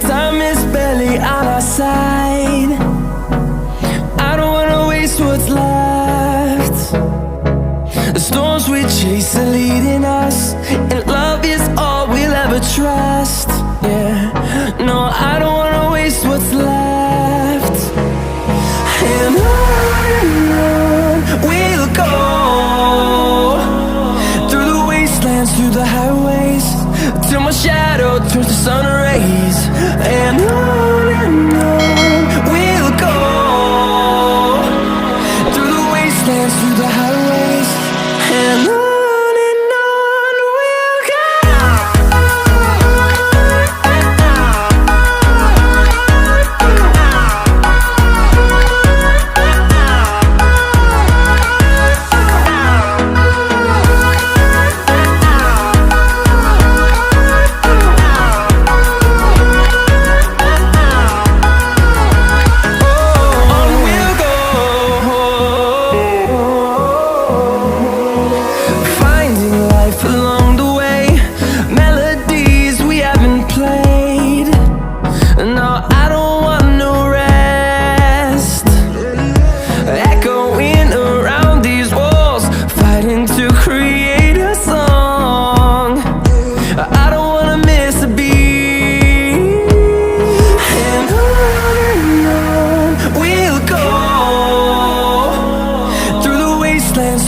Time is barely on our side. I don't wanna waste what's left. The storms we chase are leading us, and love is all we'll ever trust. Yeah, no, I don't wanna waste what's left. And on we'll go, through the wastelands, through the highways, till my shadow turns to sun rays. And on we'll go, through the wastelands, through the highways, and on we'll go.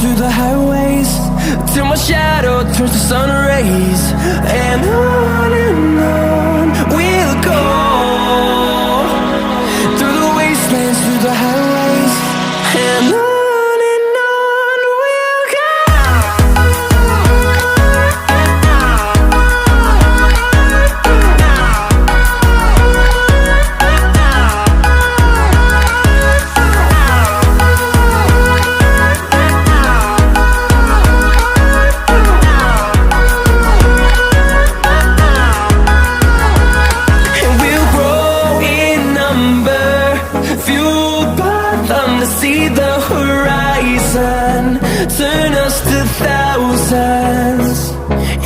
Through the highways, till my shadow turns to sun rays. And on we'll go, through the wastelands, through the highways, and on we'll go. To see the horizon turn us to thousands,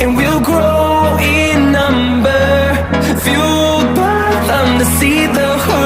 and we'll grow in number, fueled by them to see the horizon.